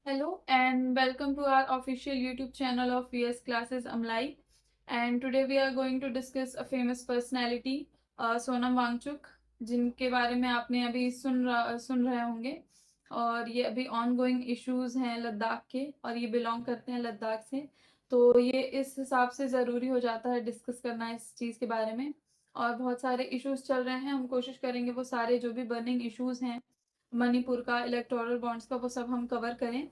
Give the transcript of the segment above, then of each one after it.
Hello and welcome to our official YouTube channel of VS Classes Amlai. And today we are going to discuss a famous personality, Sonam Wangchuck, जिनके बारे में आपने अभी सुन रहे होंगे। और ये अभी ऑन गोइंग इश्यूज हैं लद्दाख के, और ये बिलोंग करते हैं लद्दाख से। तो ये इस हिसाब से ज़रूरी हो जाता है डिस्कस करना इस चीज़ के बारे में। और बहुत सारे इश्यूज चल रहे हैं, हम कोशिश करेंगे वो सारे जो भी बर्निंग इश्यूज हैं मणिपुर का, इलेक्टोरल बॉन्ड्स का, वो सब हम कवर करें।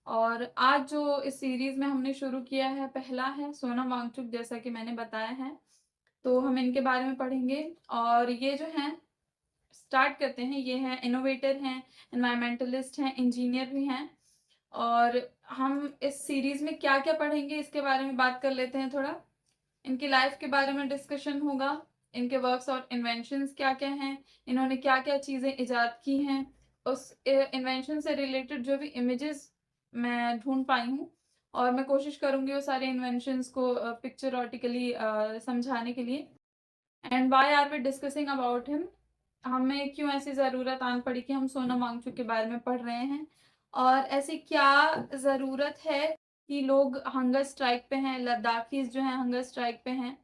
और आज जो इस सीरीज में हमने शुरू किया है, पहला है सोनम वांगचुक, जैसा कि मैंने बताया है। तो हम इनके बारे में पढ़ेंगे। और ये जो हैं, स्टार्ट करते हैं। ये हैं इनोवेटर हैं, एनवायरमेंटलिस्ट हैं, इंजीनियर भी हैं। और हम इस सीरीज में क्या क्या पढ़ेंगे इसके बारे में बात कर लेते हैं थोड़ा। इनकी लाइफ के बारे में डिस्कशन होगा, इनके वर्क्स और इन्वेंशंस क्या क्या हैं, इन्होंने क्या क्या चीज़ें इजाद की हैं, उस इन्वेंशन से रिलेटेड जो भी इमेजेस मैं ढूंढ पाई हूँ। और मैं कोशिश करूंगी वो सारे इन्वेंशंस को पिक्चरोटिकली समझाने के लिए। And why are we discussing about him, हमें क्यों ऐसी ज़रूरत आन पड़ी कि हम सोनम वांगचुक के बारे में पढ़ रहे हैं, और ऐसी क्या ज़रूरत है कि लोग हंगर स्ट्राइक पे हैं, लद्दाखीज जो हैं हंगर स्ट्राइक पे हैं,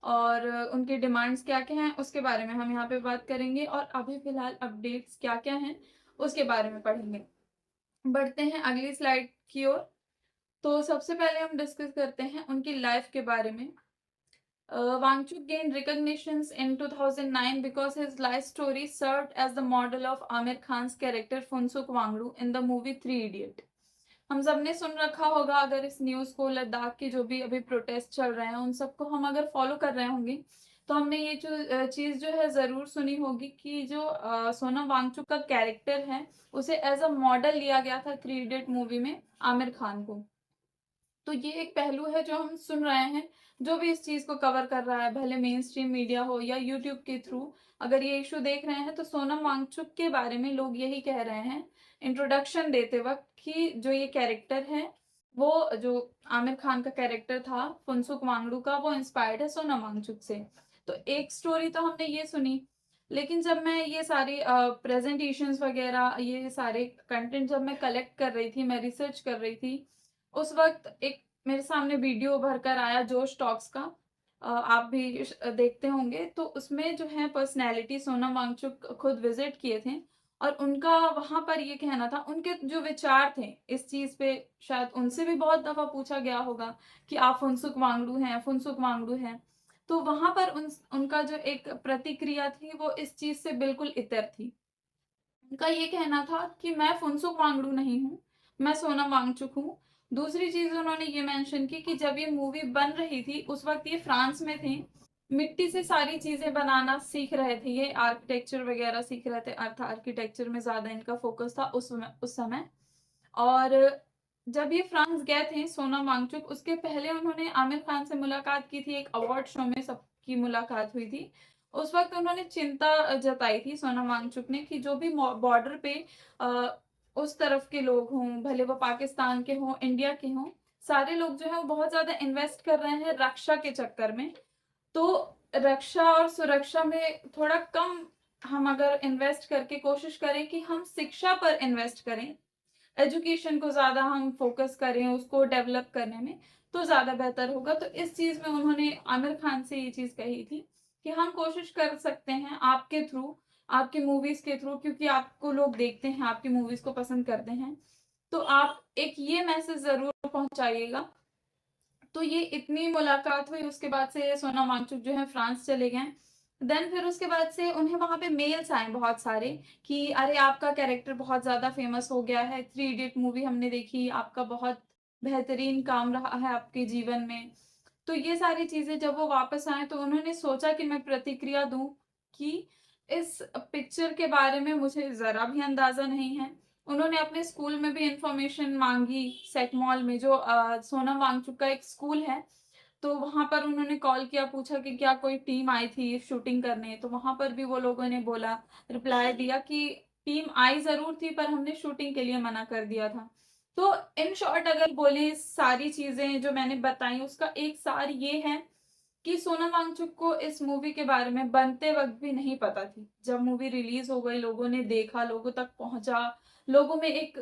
और उनकी डिमांड्स क्या क्या हैं उसके बारे में हम यहाँ पे बात करेंगे। और अभी फ़िलहाल अपडेट्स क्या क्या हैं उसके बारे में पढ़ेंगे। बढ़ते हैं अगली स्लाइड की ओर। तो सबसे पहले हम डिस्कस करते हैं उनकी लाइफ के बारे में। Wangchuk gained recognitions in 2009 because his life story served as the model of Amir Khan's character Funsuk Wangdu in the movie Three Idiot. हम सब ने सुन रखा होगा अगर इस न्यूज़ को, लद्दाख के जो भी अभी प्रोटेस्ट चल रहे हैं उन सबको हम अगर फॉलो कर रहे होंगे तो हमने ये जो चीज़ जो है ज़रूर सुनी होगी कि जो सोनम वांगचुक का कैरेक्टर है उसे एज अ मॉडल लिया गया था थ्री इडियट मूवी में आमिर खान को। तो ये एक पहलू है जो हम सुन रहे हैं, जो भी इस चीज़ को कवर कर रहा है, भले मेन स्ट्रीम मीडिया हो या यूट्यूब के थ्रू, अगर ये इशू देख रहे हैं तो सोनम वांगचुक के बारे में लोग यही कह रहे हैं इंट्रोडक्शन देते वक्त कि जो ये कैरेक्टर है, वो जो आमिर खान का कैरेक्टर था फुनसुक वांगडू का, वो इंस्पायर्ड है सोनम वांगचुक से। तो एक स्टोरी तो हमने ये सुनी, लेकिन जब मैं ये सारी प्रेजेंटेशंस वगैरह, ये सारे कंटेंट जब मैं कलेक्ट कर रही थी, मैं रिसर्च कर रही थी, उस वक्त एक मेरे सामने वीडियो भरकर आया जोश टॉक्स का। आप भी देखते होंगे। तो उसमें जो है पर्सनैलिटी सोनम वांगचुक खुद विजिट किए थे, और उनका वहां पर ये कहना था, उनके जो विचार थे इस चीज पे, शायद उनसे भी बहुत दफा पूछा गया होगा कि आप फुनसुक वांगडू हैं, फुनसुक वांगडू हैं। तो वहां पर उनका जो एक प्रतिक्रिया थी वो इस चीज से बिल्कुल इतर थी। उनका ये कहना था कि मैं फुनसुक वांगडू नहीं हूँ, मैं सोनम वांगचुक हूँ। दूसरी चीज उन्होंने ये मेंशन की कि जब ये मूवी बन रही थी उस वक्त ये फ्रांस में थे, मिट्टी से सारी चीजें बनाना सीख रहे थे, ये आर्किटेक्चर वगैरह सीख रहे थे, अर्थ आर्किटेक्चर में ज्यादा इनका फोकस था उस समय। और जब ये फ्रांस गए थे सोनम वांगचुक, उसके पहले उन्होंने आमिर खान से मुलाकात की थी, एक अवार्ड शो में सबकी मुलाकात हुई थी। उस वक्त उन्होंने चिंता जताई थी सोनम वांगचुक ने कि जो भी बॉर्डर पे उस तरफ के लोग हों, भले वो पाकिस्तान के हों, इंडिया के हों, सारे लोग जो है वो बहुत ज्यादा इन्वेस्ट कर रहे हैं रक्षा के चक्कर में। तो रक्षा और सुरक्षा में थोड़ा कम हम अगर इन्वेस्ट करके कोशिश करें कि हम शिक्षा पर इन्वेस्ट करें, एजुकेशन को ज़्यादा हम फोकस करें उसको डेवलप करने में, तो ज़्यादा बेहतर होगा। तो इस चीज़ में उन्होंने आमिर खान से ये चीज़ कही थी कि हम कोशिश कर सकते हैं आपके थ्रू, आपकी मूवीज़ के थ्रू, क्योंकि आपको लोग देखते हैं, आपकी मूवीज़ को पसंद करते हैं, तो आप एक ये मैसेज ज़रूर पहुँचाइएगा। तो ये इतनी मुलाकात हुई, उसके बाद से सोनम वांगचुक जो है फ्रांस चले गए। देन फिर उसके बाद से उन्हें वहां पे मेल्स आए बहुत सारे कि अरे आपका कैरेक्टर बहुत ज्यादा फेमस हो गया है, थ्री इडियट मूवी हमने देखी, आपका बहुत बेहतरीन काम रहा है आपके जीवन में। तो ये सारी चीजें जब वो वापस आए तो उन्होंने सोचा कि मैं प्रतिक्रिया दूं कि इस पिक्चर के बारे में मुझे जरा भी अंदाजा नहीं है। उन्होंने अपने स्कूल में भी इंफॉर्मेशन मांगी, सेट मॉल में जो सोनम वांगचुक का एक स्कूल है, तो वहां पर उन्होंने कॉल किया, पूछा कि क्या कोई टीम आई थी शूटिंग करने। तो वहां पर भी वो लोगों ने बोला, रिप्लाई दिया कि टीम आई जरूर थी पर हमने शूटिंग के लिए मना कर दिया था। तो इन शॉर्ट अगर बोले, सारी चीजें जो मैंने बताई उसका एक सार ये है कि सोनम वांगचुक को इस मूवी के बारे में बनते वक्त भी नहीं पता थी। जब मूवी रिलीज हो गई, लोगों ने देखा, लोगों तक पहुंचा, लोगों में एक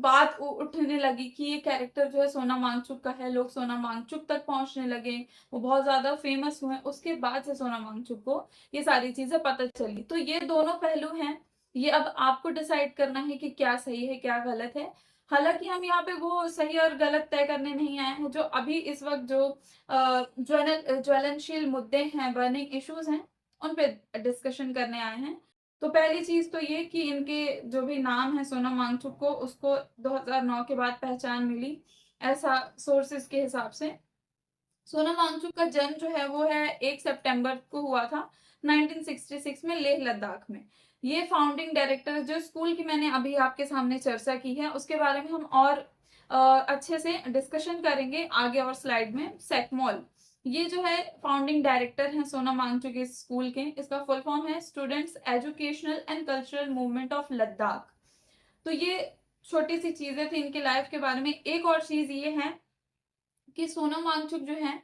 बात उठने लगी कि ये कैरेक्टर जो है सोनम वांगचुक का है, लोग सोनम वांगचुक तक पहुंचने लगे, वो बहुत ज्यादा फेमस हुए, उसके बाद से सोनम वांगचुक को ये सारी चीजें पता चली। तो ये दोनों पहलू हैं, ये अब आपको डिसाइड करना है कि क्या सही है क्या गलत है। हालांकि हम यहाँ पे वो सही और गलत तय करने नहीं आए हैं, जो अभी इस वक्त जो ज्वलनशील मुद्दे हैं, बर्निंग इश्यूज हैं, उन पे डिस्कशन करने आए हैं। तो पहली चीज तो ये कि इनके जो भी नाम है सोनम वांगचुक को, उसको 2009 के बाद पहचान मिली, ऐसा सोर्सेस के हिसाब से। सोनम वांगचुक का जन्म जो है वो है 1 सितंबर को हुआ था 1966 में, लेह लद्दाख में। ये फाउंडिंग डायरेक्टर, जो स्कूल की मैंने अभी आपके सामने चर्चा की है, उसके बारे में हम और अच्छे से डिस्कशन करेंगे आगे और स्लाइड में। सेकमॉल, ये जो है फाउंडिंग डायरेक्टर हैं सोनम वांगचुक इस स्कूल के। इसका फुल फॉर्म है students educational and cultural movement of Ladakh. तो ये छोटी सी चीजें थी इनके लाइफ के बारे में। एक और चीज ये है कि सोनम वांगचुक जो है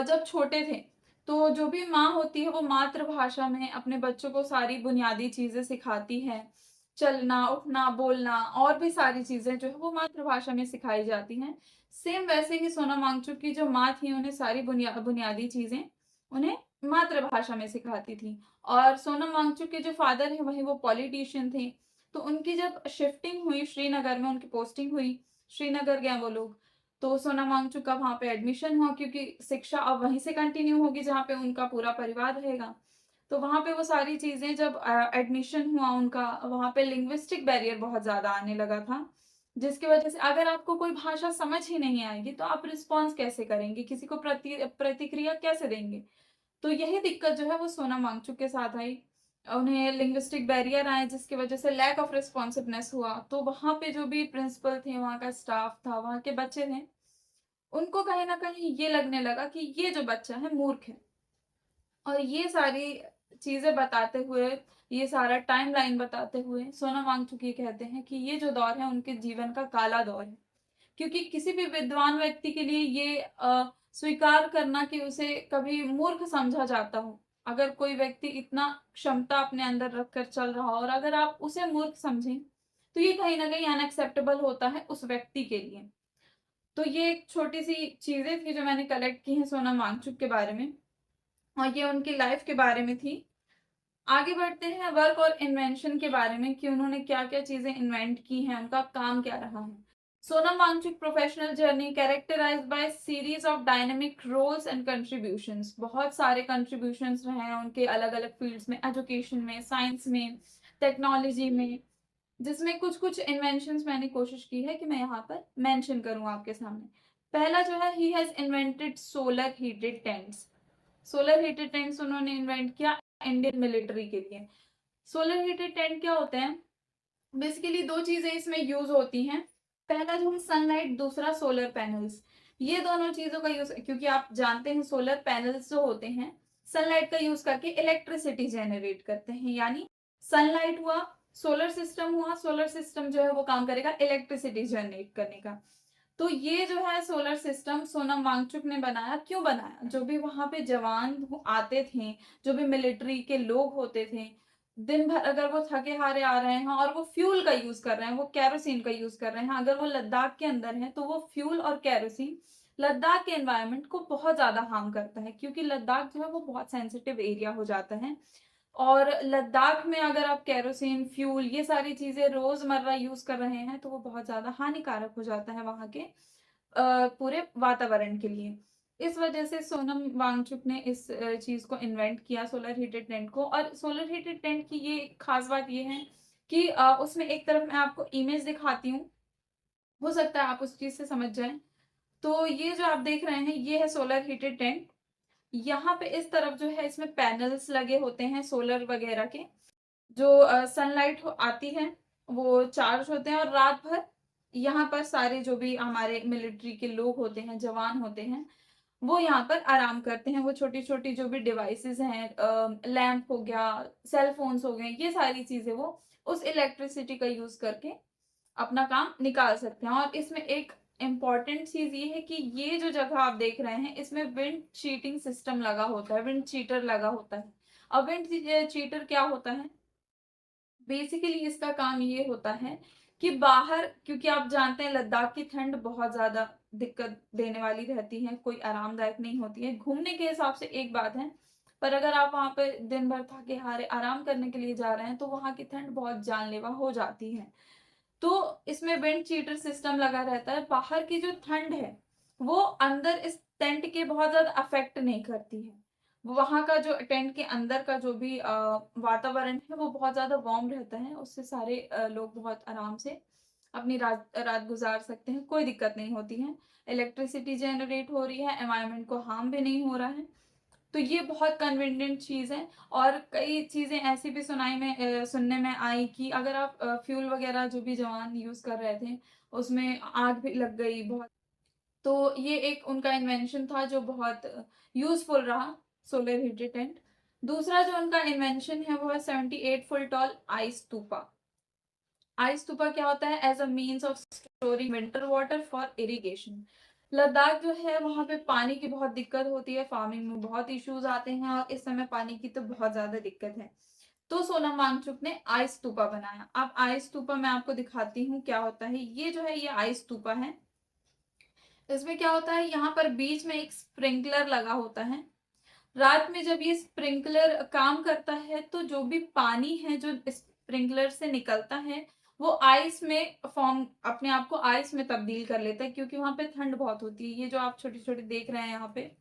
जब छोटे थे, तो जो भी माँ होती है वो मातृभाषा में अपने बच्चों को सारी बुनियादी चीजें सिखाती है। चलना, उठना, बोलना और भी सारी चीजें जो है वो मातृभाषा में सिखाई जाती हैं। सेम वैसे ही सोनम वांगचुक की जो माँ थी, उन्हें सारी बुनियादी चीजें उन्हें मातृभाषा में सिखाती थी। और सोनम वांगचुक के जो फादर है वही वो पॉलिटिशियन थे। तो उनकी जब शिफ्टिंग हुई श्रीनगर में, उनकी पोस्टिंग हुई, श्रीनगर गए वो लोग, तो सोनम वांगचुक का वहाँ पे एडमिशन हुआ, क्योंकि शिक्षा अब वहीं से कंटिन्यू होगी जहाँ पे उनका पूरा परिवार रहेगा। तो वहाँ पे वो सारी चीजें जब एडमिशन हुआ उनका, वहाँ पे लिंग्विस्टिक बैरियर बहुत ज्यादा आने लगा था, जिसकी वजह से अगर आपको कोई भाषा समझ ही नहीं आएगी तो आप रिस्पॉन्स कैसे करेंगे, किसी को प्रतिक्रिया कैसे देंगे। तो यही दिक्कत जो है वो सोनम वांगचुक के साथ आई। उन्हें लिंग्विस्टिक बैरियर आए, जिसकी वजह से लैक ऑफ रिस्पॉन्सिवनेस हुआ। तो वहाँ पे जो भी प्रिंसिपल थे, वहाँ का स्टाफ था, वहाँ के बच्चे थे, उनको कहीं न कहीं ये लगने लगा कि ये जो बच्चा है मूर्ख है। और ये सारी चीज़ें बताते हुए, ये सारा टाइमलाइन बताते हुए सोनम वांगचुक ये कहते हैं कि ये जो दौर है उनके जीवन का काला दौर है। क्योंकि किसी भी विद्वान व्यक्ति के लिए ये स्वीकार करना कि उसे कभी मूर्ख समझा जाता हो, अगर कोई व्यक्ति इतना क्षमता अपने अंदर रखकर चल रहा हो और अगर आप उसे मूर्ख समझें, तो ये कहीं न कहीं अनएक्सेप्टेबल होता है उस व्यक्ति के लिए। तो ये एक छोटी-सी चीज़ें थी जो मैंने कलेक्ट की हैं सोनम वांगचुक के बारे में, और ये उनकी लाइफ के बारे में थी। आगे बढ़ते हैं वर्क और इन्वेंशन के बारे में कि उन्होंने क्या-क्या चीज़ें इन्वेंट की हैं, उनका काम क्या रहा है। Sonam Wangchuk professional journey characterised by series of dynamic roles and contributions. बहुत सारे कंट्रीब्यूशंस रहे हैं उनके अलग-अलग फील्ड्स में, एजुकेशन में, साइंस में, टेक्नोलॉजी में, जिसमें कुछ-कुछ इन्वेंशंस मैंने कोशिश की है कि मैं यहाँ पर मेंशन करूँ आपके सामने। पहला जो है, he has invented solar heated tents. Solar heated tents उन्होंने इन्वेंट किया इंडियन मिलिट्री के लिए। सोलर हीटेड टेंट क्या होते हैं? बेसिकली 2 चीज़ें इसमें यूज़ होती हैं। पहला जो है सनलाइट, दूसरा सोलर पैनल्स। ये दोनों चीज़ों का यूज़, क्योंकि आप जानते हैं सोलर पैनल्स जो होते हैं, सनलाइट का यूज़ करके इलेक्ट्रिसिटी जनरेट करते हैं। यानी सनलाइट हुआ, सोलर सिस्टम हुआ, सोलर सिस्टम जो है वो काम करेगा इलेक्ट्रिसिटी जनरेट करने का। तो ये जो है सोलर सिस्टम सोनम वांगचुक ने बनाया। क्यों बनाया? जो भी वहाँ पे जवान आते थे, जो भी मिलिट्री के लोग होते थे, दिन भर अगर वो थके हारे आ रहे हैं और वो फ्यूल का यूज़ कर रहे हैं, वो केरोसिन का यूज़ कर रहे हैं, अगर वो लद्दाख के अंदर हैं, तो वो फ्यूल और केरोसिन लद्दाख के एनवायरनमेंट को बहुत ज़्यादा हार्म करता है, क्योंकि लद्दाख जो है वो बहुत सेंसिटिव एरिया हो जाता है। और लद्दाख में अगर आप केरोसिन, फ्यूल, ये सारी चीज़ें रोज़मर्रा यूज़ कर रहे हैं, तो वो बहुत ज़्यादा हानिकारक हो जाता है वहाँ के पूरे वातावरण के लिए। इस वजह से सोनम वांगचुक ने इस चीज़ को इन्वेंट किया, सोलर हीटेड टेंट को। और सोलर हीटेड टेंट की ये खास बात ये है कि उसमें एक तरफ मैं आपको इमेज दिखाती हूँ, हो सकता है आप उस चीज़ से समझ जाएँ। तो ये जो आप देख रहे हैं, ये है सोलर हीटेड टेंट। यहाँ पे इस तरफ जो है इसमें पैनल्स लगे होते हैं सोलर वगैरह के, जो सनलाइट आती है वो चार्ज होते हैं, और रात भर यहाँ पर सारे जो भी हमारे मिलिट्री के लोग होते हैं, जवान होते हैं, वो यहाँ पर आराम करते हैं। वो छोटी-छोटी जो भी डिवाइसेज़ हैं, लैंप हो गया, सेल फ़ोन्स हो गए, ये सारी चीज़ें वो उस इलेक्ट्रिसिटी का यूज़ करके अपना काम निकाल सकते हैं। और इसमें एक इम्पॉर्टेंट चीज़ ये है कि ये जो जगह आप देख रहे हैं, इसमें विंड चीटिंग सिस्टम लगा होता है, विंड चीटर लगा होता है। अब विंड चीटर क्या होता है? बेसिकली इसका काम ये होता है कि बाहर, क्योंकि आप जानते हैं लद्दाख की ठंड बहुत ज़्यादा दिक्कत देने वाली रहती है, कोई आरामदायक नहीं होती है। घूमने के हिसाब से एक बात है, पर अगर आप वहाँ पे दिन भर थके हारे आराम करने के लिए जा रहे हैं, तो वहाँ की ठंड बहुत जानलेवा हो जाती है। तो इसमें विंड चीटर सिस्टम लगा रहता है। बाहर की जो ठंड है, वो अंदर इस टेंट के बहुत ज़्यादा अफ़ेक्ट नहीं करती है। वहाँ का जो टेंट के अंदर का जो भी वातावरण है, वो बहुत ज़्यादा वार्म रहता है। उससे सारे लोग बहुत आराम से अपनी रात रात गुज़ार सकते हैं, कोई दिक्कत नहीं होती है। इलेक्ट्रिसिटी जनरेट हो रही है, एनवायरनमेंट को हार्म भी नहीं हो रहा है। तो ये बहुत कन्वीनिएंट चीज़ है। और कई चीज़ें ऐसी भी सुनने में आई कि अगर आप फ्यूल वगैरह जो भी जवान यूज़ कर रहे थे, उसमें आग भी लग गई बहुत। तो ये एक उनका इन्वेंशन था जो बहुत यूज़फुल रहा, सोलर हीटेड टेंट। दूसरा जो उनका इन्वेंशन है वो है 78 foot tall ice stupa. Ice stupa क्या होता है? As a means of storing winter water for irrigation. Ladakh जो है वहाँ पे पानी की बहुत दिक्कत होती है, फार्मिंग में बहुत इश्यूज आते हैं और इस समय पानी की तो बहुत ज्यादा दिक्कत है। तो सोनम वांगचुक ने आइस स्तूपा बनाया। अब आइस स्तूपा मैं आपको दिखाती हूँ क्या होता है। ये जो है ये आइस स्तूपा है। इसमें क्या होता है, यहाँ पर बीच में एक स्प्रिंकलर लगा होता है। रात में जब ये स्प्रिंकलर काम करता है, तो जो भी पानी है जो स्प्रिंकलर से निकलता है, वो आइस में फॉर्म अपने आप को आइस में तब्दील कर लेता है, क्योंकि वहां पे ठंड बहुत होती है। ये जो आप छोटे छोटे देख रहे हैं यहाँ पे,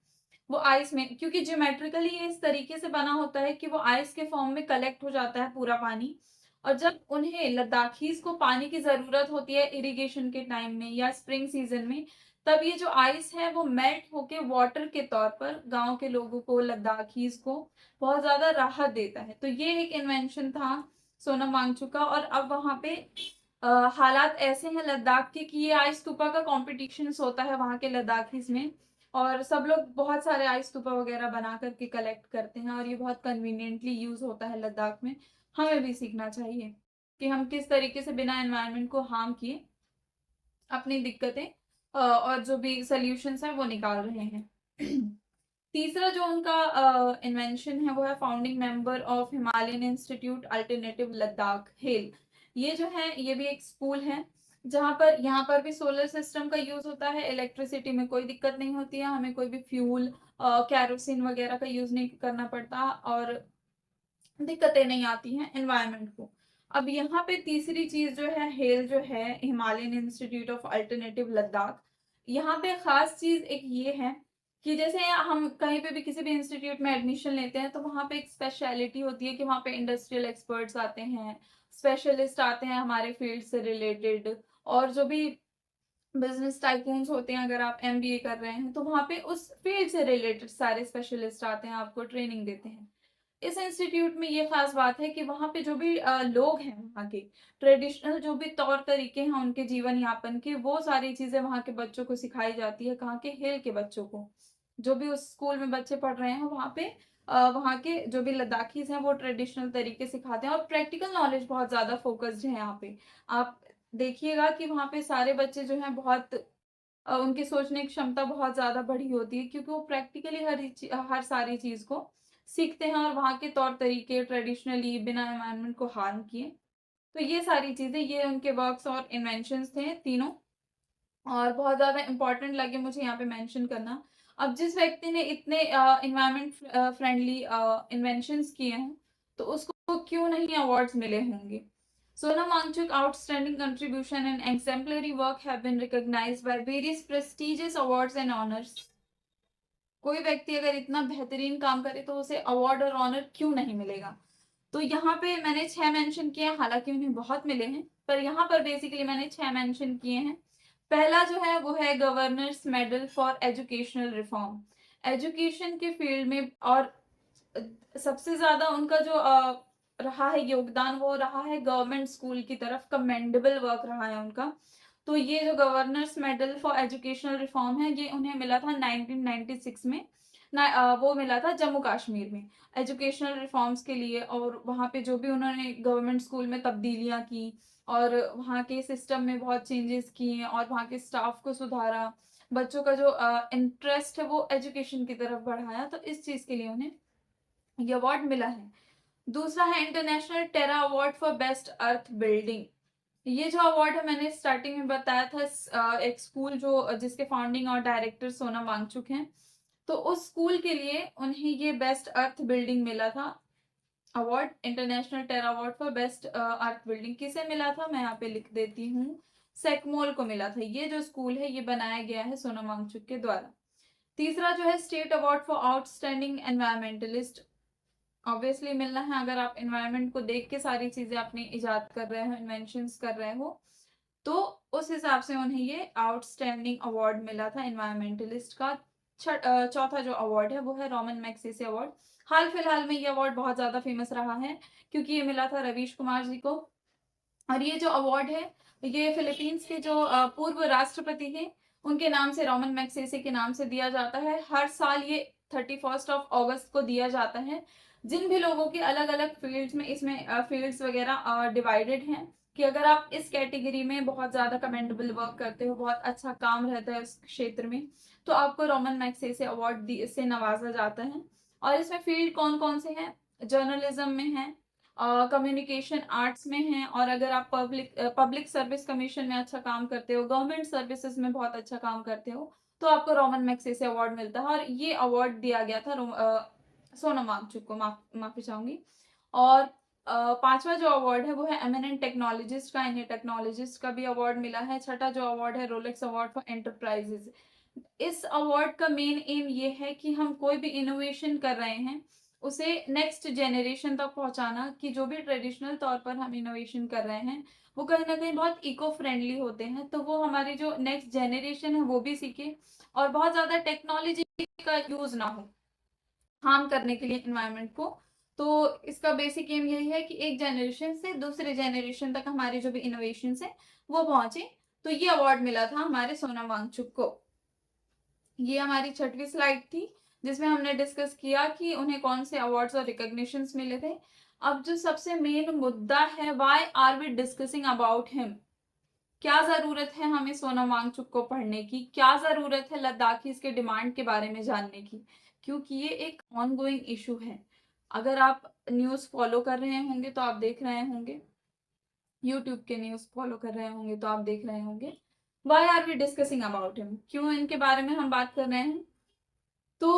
वो आइस में, क्योंकि ज्योमेट्रिकली ये इस तरीके से बना होता है कि वो आइस के फॉर्म में कलेक्ट हो जाता है पूरा पानी। और जब उन्हें लद्दाखीज को पानी की जरूरत होती है इरिगेशन के टाइम में या स्प्रिंग सीजन में, तब ये जो आइस है वो मेल्ट होके वाटर के तौर पर गांव के लोगों को, लद्दाखीज को बहुत ज्यादा राहत देता है। तो ये एक इन्वेंशन था सोनम वांगचुक का। और अब वहां पे हालात ऐसे हैं लद्दाख के कि ये आइस स्तूपा का कॉम्पिटिशन होता है वहां के लद्दाखीज में, और सब लोग बहुत सारे आइस स्तूपा वगैरह बना करके कलेक्ट करते हैं, और ये बहुत कन्वीनियंटली यूज होता है लद्दाख में। हमें भी सीखना चाहिए कि हम किस तरीके से बिना एनवायरनमेंट को हार्म किए अपनी दिक्कतें और जो भी सॉल्यूशंस हैं वो निकाल रहे हैं। तीसरा जो उनका इन्वेंशन है वो है founding member of Himalayan institute alternative Ladakh hello. ये जो है ये भी एक स्कूल है जहाँ पर, यहाँ पर भी सोलर सिस्टम का यूज होता है। इलेक्ट्रिसिटी में कोई दिक्कत नहीं होती है, हमें कोई भी फ्यूल कैरोसिन वगैरह का यूज नहीं करना पड़ता और दिक्कतें नहीं आती हैं एनवायरनमेंट को। अब यहाँ पे तीसरी चीज जो है, हेल जो है Himalayan institute of alternative Ladakh, यहाँ पे खास चीज एक ये है कि जैसे हम कहीं पे भी किसी भी इंस्टीट्यूट में एडमिशन लेते हैं, तो वहाँ पे एक स्पेशलिटी होती है कि वहाँ पे इंडस्ट्रियल एक्सपर्ट्स आते हैं, स्पेशलिस्ट आते हैं हमारे फील्ड से रिलेटेड, और जो भी बिजनेस टाइकून्स होते हैं, अगर आप एमबीए कर रहे हैं तो वहाँ पे उस फील्ड से रिलेटेड सारे स्पेशलिस्ट आते हैं, आपको ट्रेनिंग देते हैं। इस इंस्टीट्यूट में ये खास बात है कि वहाँ पे जो भी लोग हैं, वहाँ के ट्रेडिशनल जो भी तौर तरीके हैं उनके जीवन यापन के, वो सारी चीजें वहाँ के बच्चों को सिखाई जाती है। कहाँ के? हेल के बच्चों को। जो भी उस स्कूल में बच्चे पढ़ रहे हैं वहाँ पे वहाँ के जो भी लद्दाखीज हैं वो ट्रेडिशनल तरीके सिखाते हैं, और प्रैक्टिकल नॉलेज बहुत ज्यादा फोकस्ड है यहाँ पे। आप देखिएगा कि वहाँ पे सारे बच्चे जो हैं बहुत उनकी सोचने की क्षमता बहुत ज्यादा बढ़ी होती है, क्योंकि वो प्रैक्टिकली हर सारी चीज को सीखते हैं और वहाँ के तौर तरीके ट्रेडिशनली बिना एनवायरनमेंट को हार्म किए। तो ये सारी चीजें, ये उनके वर्क्स और इन्वेंशंस थे तीनों, और बहुत ज्यादा इंपॉर्टेंट लगे मुझे यहाँ पे मेंशन करना। अब जिस व्यक्ति ने इतने इन्वायरमेंट फ्रेंडली इन्वेंशंस किए हैं, तो उसको क्यों नहीं अवार्ड्स मिले होंगे। Sonam Wangchuk outstanding contribution and exemplary work have been recognized by various prestigious awards and honors. कोई व्यक्ति अगर इतना बेहतरीन काम करे तो उसे अवार्ड और ऑनर क्यों नहीं मिलेगा। तो यहाँ पे मैंने 6 मेंशन किए हैं, हालांकि उन्हें बहुत मिले हैं, पर यहाँ पर बेसिकली मैंने 6 मेंशन किए हैं। पहला जो है वो है governors medal for educational reform. Education के फील्ड में, और सबसे ज्यादा उनका जो रहा है योगदान, वो रहा है गवर्नमेंट स्कूल की तरफ, कमेंडेबल वर्क रहा है उनका। तो ये जो governors medal for educational reform है, ये उन्हें मिला था 1996 में वो मिला था जम्मू कश्मीर में एजुकेशनल रिफॉर्म्स के लिए। और वहाँ पे जो भी उन्होंने गवर्नमेंट स्कूल में तब्दीलियां की और वहाँ के सिस्टम में बहुत चेंजेस किए और वहाँ के स्टाफ को सुधारा, बच्चों का जो इंटरेस्ट है वो एजुकेशन की तरफ बढ़ाया, तो इस चीज के लिए उन्हें ये अवार्ड मिला है। दूसरा है international terra award for best earth building. ये जो अवार्ड है मैंने स्टार्टिंग में बताया था, एक स्कूल जो जिसके फाउंडिंग और डायरेक्टर सोनम वांगचुक हैं, तो उस स्कूल के लिए उन्हें ये बेस्ट अर्थ बिल्डिंग मिला था अवार्ड, इंटरनेशनल टेर award for best earth building. किसे मिला था मैं यहाँ पे लिख देती हूँ, सेकमोल को मिला था। ये जो स्कूल है ये बनाया गया है सोनम वांगचुक के द्वारा। तीसरा जो है state award for outstanding environmentalist, obviously मिलना है अगर आप एनवायरनमेंट को देख के सारी चीजें अपनी इजाद कर रहे हो, इन्वेंशंस कर रहे हो, तो उस हिसाब से उन्हें ये आउटस्टैंडिंग अवार्ड मिला था एनवायरमेंटलिस्ट का। चौथा जो अवार्ड है वो है रोमन मैग्सेसे अवार्ड। हाल फिलहाल में ये अवार्ड बहुत ज्यादा फेमस रहा है क्योंकि ये मिला था रवीश कुमार जी को। और ये जो अवार्ड है ये फिलीपींस के जो पूर्व राष्ट्रपति हैं उनके नाम से, रोमन मैग्सेसे के नाम से दिया जाता है। हर साल ये 31 अगस्त को दिया जाता है। जिन भी लोगों के अलग अलग फील्ड्स में, इसमें फील्ड्स वगैरह डिवाइडेड हैं कि अगर आप इस कैटेगरी में बहुत ज्यादा कमेंडेबल वर्क करते हो, बहुत अच्छा काम रहता है उस क्षेत्र में, तो आपको रोमन मैग्सेसे अवार्ड से नवाजा जाता है। और इसमें फील्ड कौन कौन से हैं, जर्नलिज्म में है, कम्युनिकेशन आर्ट्स में है, और अगर आप पब्लिक सर्विस कमीशन में अच्छा काम करते हो, गवर्नमेंट सर्विसेज में बहुत अच्छा काम करते हो, तो आपको रोमन मैग्सेसे अवार्ड मिलता है। और ये अवार्ड दिया गया था सोनम वांगचुक को, माफी चाहूंगी। और पांचवा जो अवार्ड है वो है एमिनेंट टेक्नोलॉजिस्ट का, इन्हें टेक्नोलॉजिस्ट का भी अवार्ड मिला है। छठा जो अवार्ड है रोलेक्स अवार्ड फॉर एंटरप्राइजेज। इस अवार्ड का मेन एम ये है कि हम कोई भी इनोवेशन कर रहे हैं उसे नेक्स्ट जेनरेशन तक पहुंचाना, कि जो भी ट्रेडिशनल तौर पर हम इनोवेशन कर रहे हैं वो कहीं ना कहीं बहुत इको फ्रेंडली होते हैं, तो वो हमारी जो नेक्स्ट जेनरेशन है वो भी सीखे और बहुत ज्यादा टेक्नोलॉजी का यूज ना हो हार्म करने के लिए एनवायरनमेंट को। तो इसका बेसिक एम यही है कि एक जनरेशन से दूसरे जनरेशन तक हमारे जो भी इनोवेशन है वो पहुंचे। तो ये अवार्ड मिला था हमारे सोनम वांगचुक को। ये हमारी छठवीं स्लाइड थी जिसमें हमने डिस्कस किया कि उन्हें कौन से अवार्ड्स और रिकॉग्निशंस मिले थे। अब जो सबसे मेन मुद्दा है, why are we discussing about him, क्या जरूरत है हमें सोनम वांगचुक को पढ़ने की, क्या जरूरत है लद्दाखीज के डिमांड के बारे में जानने की, क्योंकि ये एक ऑनगोइंग इशू है। अगर आप न्यूज फॉलो कर रहे होंगे तो आप देख रहे होंगे, यूट्यूब के न्यूज फॉलो कर रहे होंगे तो आप देख रहे होंगे, why are we discussing about him, क्यों इनके बारे में हम बात कर रहे हैं। तो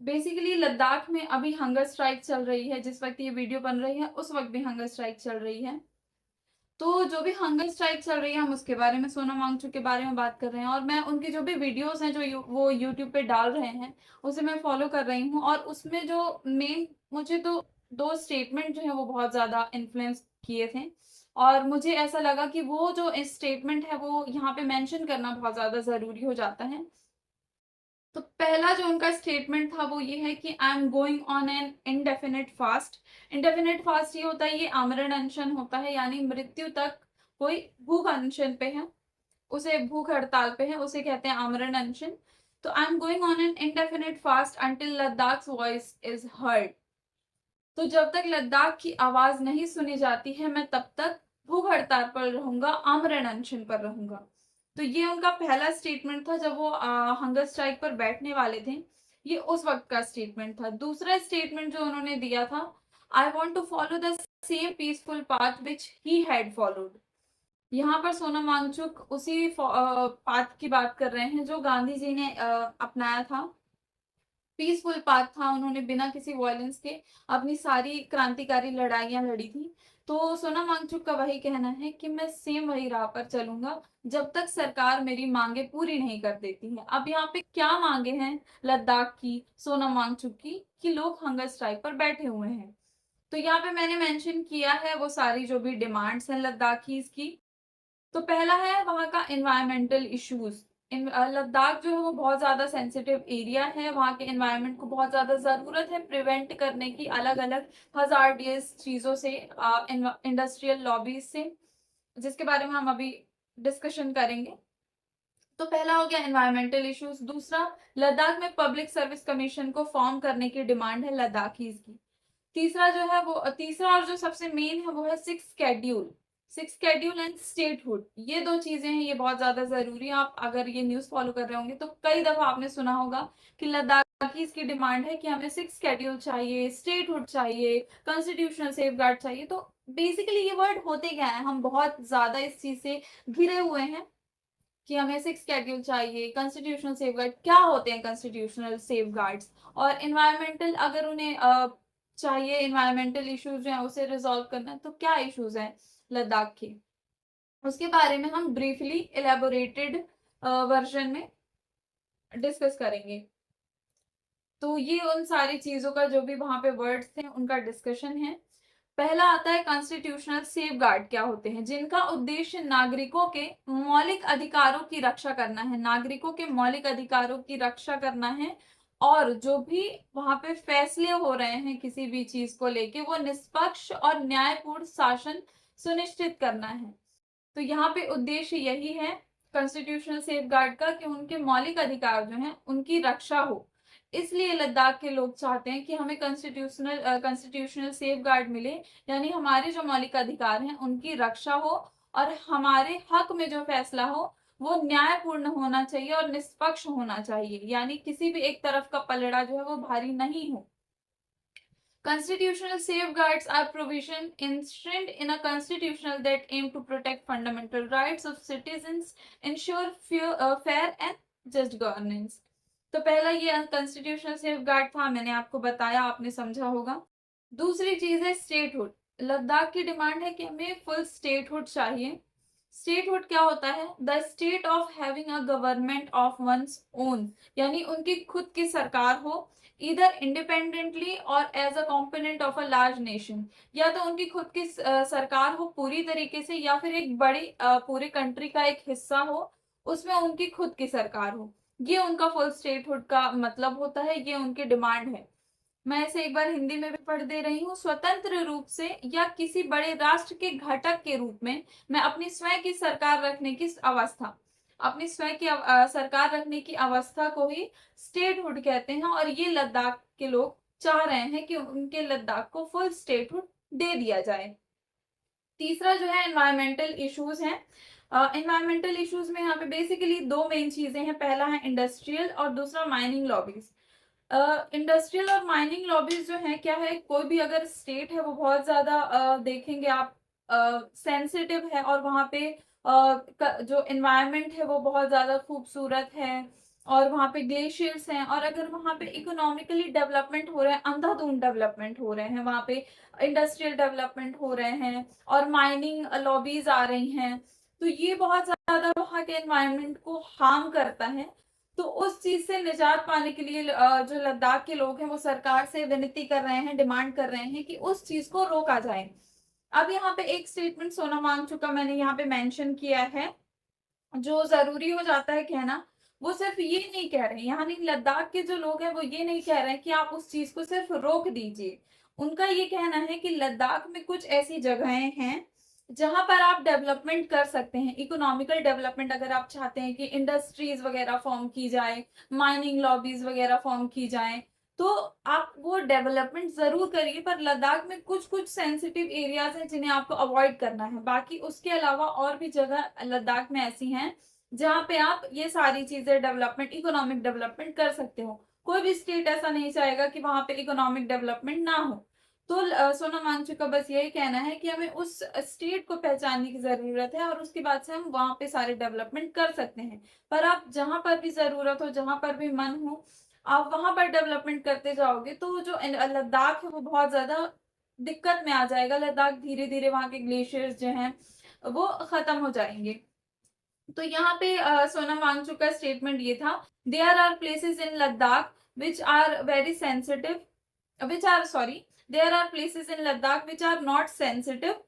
बेसिकली लद्दाख में अभी हंगर स्ट्राइक चल रही है, जिस वक्त ये वीडियो बन रही है उस वक्त भी हंगर स्ट्राइक चल रही है। तो जो भी हंगर स्ट्राइक चल रही है हम उसके बारे में, सोनम वांगचुक के बारे में बात कर रहे हैं, और मैं उनकी जो भी वीडियोस हैं जो वो यूट्यूब पे डाल रहे हैं उसे मैं फॉलो कर रही हूँ। और उसमें जो मेन मुझे तो दो स्टेटमेंट जो है वो बहुत ज्यादा इन्फ्लुएंस किए थे, और मुझे ऐसा लगा कि वो जो स्टेटमेंट है वो यहाँ पे मेंशन करना बहुत ज्यादा जरूरी हो जाता है। तो पहला जो उनका स्टेटमेंट था वो ये है कि I am going on an indefinite fast. Indefinite fast ये होता है, ये आमरण अनशन होता है, यानी मृत्यु तक कोई भूख अनशन पे है, उसे भूख हड़ताल पे है, उसे कहते हैं आमरण अनशन। तो I am going on an indefinite fast until Ladakh voice is heard. तो जब तक लद्दाख की आवाज नहीं सुनी जाती है मैं तब तक भूख हड़ताल पर रहूंगा, आमरण अनशन पर रहूंगा। तो ये उनका पहला स्टेटमेंट था जब वो हंगर स्ट्राइक पर बैठने वाले थे, ये उस वक्त का स्टेटमेंट था। दूसरा स्टेटमेंट जो उन्होंने दिया था, I want to follow the same peaceful path which he had followed. यहाँ पर सोनम वांगचुक उसी पाथ की बात कर रहे हैं जो गांधी जी ने अपनाया था। पीसफुल पाथ था, उन्होंने बिना किसी वायलेंस के अपनी सारी क्रांतिकारी लड़ाइयां लड़ी थी। तो सोनम वांगचुक का वही कहना है कि मैं सेम वही राह पर चलूंगा जब तक सरकार मेरी मांगे पूरी नहीं कर देती है। अब यहाँ पे क्या मांगे हैं लद्दाख की, सोनम वांगचुक की, कि लोग हंगर स्ट्राइक पर बैठे हुए हैं। तो यहाँ पे मैंने मेंशन किया है वो सारी जो भी डिमांड्स हैं लद्दाखीज की। तो पहला है वहाँ का एनवायरमेंटल इश्यूज। लद्दाख जो है वो बहुत ज्यादा सेंसिटिव एरिया है, वहाँ के एनवायरनमेंट को बहुत ज्यादा जरूरत है प्रिवेंट करने की अलग अलग हजार्डियस चीजों से, इंडस्ट्रियल लॉबीज से, जिसके बारे में हम अभी डिस्कशन करेंगे। तो पहला हो गया एनवायरमेंटल इश्यूज। दूसरा, लद्दाख में पब्लिक सर्विस कमीशन को फॉर्म करने की डिमांड है लद्दाखीज की। तीसरा जो है वो, तीसरा और जो सबसे मेन है वो है सिक्स शेड्यूल एंड स्टेटहुड। ये दो चीजें हैं, ये बहुत ज्यादा जरूरी है। आप अगर ये न्यूज फॉलो कर रहे होंगे तो कई दफा आपने सुना होगा कि लद्दाख की इसकी डिमांड है कि हमें 6 शेड्यूल चाहिए, स्टेटहुड चाहिए, कॉन्स्टिट्यूशनल सेफगार्ड चाहिए। तो बेसिकली ये वर्ड होते क्या है, हम बहुत ज्यादा इस चीज से घिरे हुए हैं कि हमें 6 शेड्यूल चाहिए, कॉन्स्टिट्यूशनल सेफगार्ड क्या होते हैं, कॉन्स्टिट्यूशनल सेफगार्ड्स, और इन्वायरमेंटल अगर उन्हें चाहिए, इन्वायरमेंटल इश्यूज जो है उसे रिजॉल्व करना है, तो क्या इश्यूज हैं लद्दाख के, उसके बारे में हम ब्रीफली इलेबोरेटेड वर्जन में डिस्कस करेंगे। तो ये उन सारी चीजों का जो भी वहां पे वर्ड्स थे उनका डिस्कशन है। पहला आता है कॉन्स्टिट्यूशनल सेफगार्ड क्या होते हैं, जिनका उद्देश्य नागरिकों के मौलिक अधिकारों की रक्षा करना है, नागरिकों के मौलिक अधिकारों की रक्षा करना है, और जो भी वहां पे फैसले हो रहे हैं किसी भी चीज को लेके वो निष्पक्ष और न्यायपूर्ण शासन सुनिश्चित करना है। तो यहाँ पे उद्देश्य यही है कॉन्स्टिट्यूशनल सेफगार्ड का कि उनके मौलिक अधिकार जो हैं उनकी रक्षा हो। इसलिए लद्दाख के लोग चाहते हैं कि हमें कॉन्स्टिट्यूशनल सेफगार्ड मिले, यानी हमारे जो मौलिक अधिकार हैं उनकी रक्षा हो, और हमारे हक में जो फैसला हो वो न्यायपूर्ण होना चाहिए और निष्पक्ष होना चाहिए, यानी किसी भी एक तरफ का पलड़ा जो है वो भारी नहीं हो। Constitutional safeguards are provision enshrined in a constitutional that aim to protect fundamental rights of citizens, ensure fair and just governance. तो पहला ये कॉन्स्टिट्यूशनल सेफगार्ड था, मैंने आपको बताया, आपने समझा होगा। दूसरी चीज है स्टेटहुड। लद्दाख की डिमांड है कि हमें फुल स्टेटहुड चाहिए। स्टेटहुड क्या होता है, the state of having a government of one's own, यानी उनकी खुद की सरकार हो, इधर इंडिपेंडेंटली और as a component of a large nation, या तो उनकी खुद की सरकार हो पूरी तरीके से, या फिर एक बड़ी पूरे कंट्री का एक हिस्सा हो, उसमें उनकी खुद की सरकार हो। ये उनका फुल स्टेटहुड का मतलब होता है, ये उनकी डिमांड है। मैं इसे एक बार हिंदी में भी पढ़ दे रही हूँ। स्वतंत्र रूप से या किसी बड़े राष्ट्र के घटक के रूप में मैं अपनी स्वयं की सरकार रखने की अवस्था, अपनी स्वयं की सरकार रखने की अवस्था को ही स्टेटहुड कहते हैं, और ये लद्दाख के लोग चाह रहे हैं कि उनके लद्दाख को फुल स्टेटहुड दे दिया जाए। तीसरा जो है एनवायरमेंटल इश्यूज हैं। एनवायरमेंटल इश्यूज में यहाँ पे बेसिकली दो मेन चीजें हैं, पहला है इंडस्ट्रियल और दूसरा माइनिंग लॉबीज। इंडस्ट्रियल और माइनिंग लॉबीज जो है क्या है, कोई भी अगर स्टेट है वो बहुत ज्यादा देखेंगे आप सेंसिटिव है, और वहाँ पे जो एनवायरनमेंट है वो बहुत ज्यादा खूबसूरत है, और वहाँ पे ग्लेशियर्स हैं, और अगर वहाँ पे इकोनॉमिकली डेवलपमेंट हो रहे हैं, अंधाधुंध डेवलपमेंट हो रहे हैं, वहाँ पे इंडस्ट्रियल डेवलपमेंट हो रहे हैं और माइनिंग लॉबीज आ रही हैं, तो ये बहुत ज्यादा वहाँ के एनवायरनमेंट को हार्म करता है। तो उस चीज से निजात पाने के लिए जो लद्दाख के लोग हैं वो सरकार से विनती कर रहे हैं, डिमांड कर रहे हैं कि उस चीज को रोका जाए। अब यहाँ पे एक स्टेटमेंट सोनम वांगचुक का मैंने यहाँ पे मेंशन किया है, जो जरूरी हो जाता है कहना। वो सिर्फ ये नहीं कह रहे, यानी लद्दाख के जो लोग हैं वो ये नहीं कह रहे हैं कि आप उस चीज को सिर्फ रोक दीजिए। उनका ये कहना है कि लद्दाख में कुछ ऐसी जगहें हैं जहां पर आप डेवलपमेंट कर सकते हैं, इकोनॉमिकल डेवलपमेंट अगर आप चाहते हैं कि इंडस्ट्रीज वगैरह फॉर्म की जाए, माइनिंग लॉबीज वगैरह फॉर्म की जाए, तो आप वो डेवलपमेंट जरूर करिए, पर लद्दाख में कुछ कुछ सेंसिटिव एरियाज हैं जिन्हें आपको अवॉइड करना है। बाकी उसके अलावा और भी जगह लद्दाख में ऐसी हैं जहाँ पे आप ये सारी चीजें डेवलपमेंट, इकोनॉमिक डेवलपमेंट कर सकते हो। कोई भी स्टेट ऐसा नहीं चाहेगा कि वहां पे इकोनॉमिक डेवलपमेंट ना हो। तो सोनम वांगचुक का बस यही कहना है कि हमें उस स्टेट को पहचानने की जरूरत है, और उसके बाद से हम वहां पे सारे डेवलपमेंट कर सकते हैं। पर आप जहां पर भी जरूरत हो, जहां पर भी मन हो, आप वहां पर डेवलपमेंट करते जाओगे तो जो लद्दाख है वो बहुत ज्यादा दिक्कत में आ जाएगा। लद्दाख धीरे धीरे वहां के ग्लेशियर्स जो हैं वो खत्म हो जाएंगे। तो यहाँ पे सोनम वांगचुक का स्टेटमेंट ये था, there are places in Ladakh which are very sensitive, which are sorry there are places in Ladakh which are not sensitive.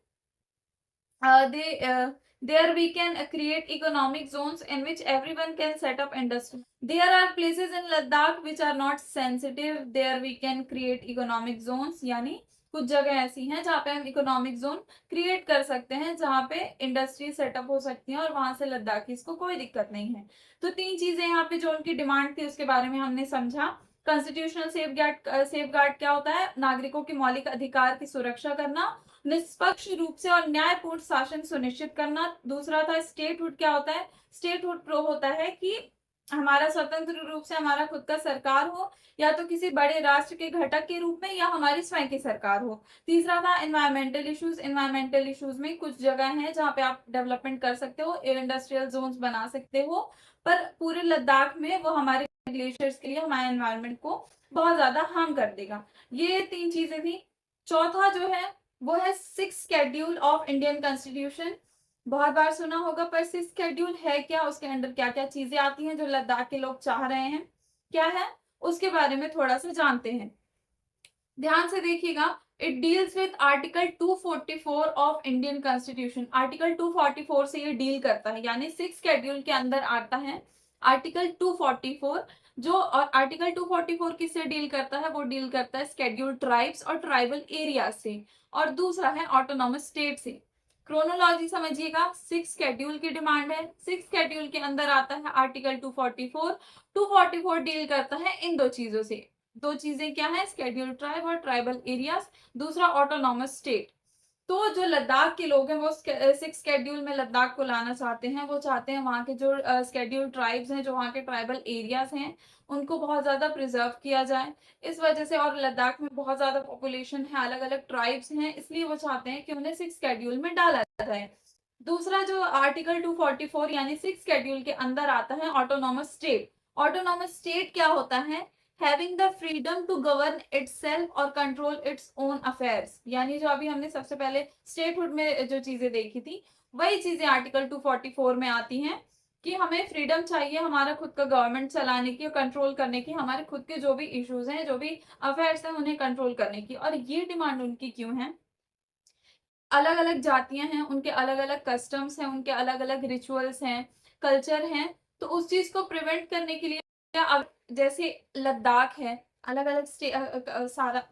There we can create economic zones in which everyone can set up industry. There are places in Ladakh which are not sensitive. There we can create economic zones, यानी कुछ जगह ऐसी हैं जहाँ पे हम economic zone create कर सकते हैं, जहाँ पे इंडस्ट्री सेटअप हो सकती है, और वहां से लद्दाखीज को कोई दिक्कत नहीं है। तो तीन चीजें यहाँ पे जो उनकी डिमांड थी उसके बारे में हमने समझा। कॉन्स्टिट्यूशनल सेफगार्ड क्या होता है, नागरिकों के मौलिक अधिकार की सुरक्षा करना, निष्पक्ष रूप से और न्यायपूर्ण शासन सुनिश्चित करना। दूसरा था स्टेटहुड क्या होता है, स्टेटहुड प्रो होता है कि हमारा स्वतंत्र रूप से हमारा खुद का सरकार हो, या तो किसी बड़े राष्ट्र के घटक के रूप में, या हमारी स्वयं की सरकार हो। तीसरा था एनवायरमेंटल इश्यूज। एनवायरमेंटल इश्यूज में कुछ जगह हैं जहाँ पे आप डेवलपमेंट कर सकते हो, इंडस्ट्रियल जोन्स बना सकते हो, पर पूरे लद्दाख में वो हमारे ग्लेशियर्स के लिए हमारे एनवायरमेंट को बहुत ज्यादा हार्म कर देगा। ये 3 चीजें थी। चौथा जो है वो है 6th schedule of Indian constitution. बहुत बार सुना होगा, पर 6th शेड्यूल है क्या, उसके अंदर क्या क्या चीजें आती हैं जो लद्दाख के लोग चाह रहे हैं, क्या है, उसके बारे में थोड़ा सा जानते हैं। ध्यान से देखिएगा। It deals with article 244 of Indian constitution. Article 244 से ये डील करता है, यानी 6th शेड्यूल के अंदर आता है आर्टिकल 244। जो और आर्टिकल 244 किससे डील करता है, वो डील करता है शेड्यूल्ड ट्राइब्स और ट्राइबल एरिया से, और दूसरा है ऑटोनॉमस स्टेट से। क्रोनोलॉजी समझिएगा। 6th शेड्यूल की डिमांड है, 6th शेड्यूल के अंदर आता है आर्टिकल 244। 244 डील करता है इन दो चीजों से। दो चीजें क्या है, शेड्यूल्ड ट्राइब और ट्राइबल एरियाज, दूसरा ऑटोनॉमस स्टेट। तो जो लद्दाख के लोग हैं वो 6th शेड्यूल में लद्दाख को लाना चाहते हैं। वो चाहते हैं वहाँ के जो शेड्यूल्ड ट्राइब्स हैं, जो वहाँ के ट्राइबल एरियाज हैं, उनको बहुत ज्यादा प्रिजर्व किया जाए। इस वजह से, और लद्दाख में बहुत ज्यादा पॉपुलेशन है, अलग अलग ट्राइब्स हैं, इसलिए वो चाहते हैं कि उन्हें 6th शेड्यूल में डाला जाए। दूसरा जो आर्टिकल 244 यानी 6th शेड्यूल के अंदर आता है ऑटोनॉमस स्टेट। ऑटोनॉमस स्टेट क्या होता है, having the freedom to govern itself और कंट्रोल इट्स ओन अफेयर्स। यानी जो अभी हमने सबसे पहले स्टेटहुड में जो चीजें देखी थी, वही चीजें आर्टिकल 244 में आती हैं कि हमें फ्रीडम चाहिए हमारा खुद का गवर्नमेंट चलाने की और कंट्रोल करने की, हमारे खुद के जो भी इश्यूज हैं, जो भी अफेयर्स हैं, उन्हें कंट्रोल करने की। और ये डिमांड उनकी क्यों है, अलग अलग जातियां हैं, उनके अलग अलग कस्टम्स हैं, उनके अलग अलग रिचुअल्स हैं, कल्चर हैं। तो उस चीज को प्रिवेंट करने के लिए, जैसे लद्दाख है, अलग अलग सारा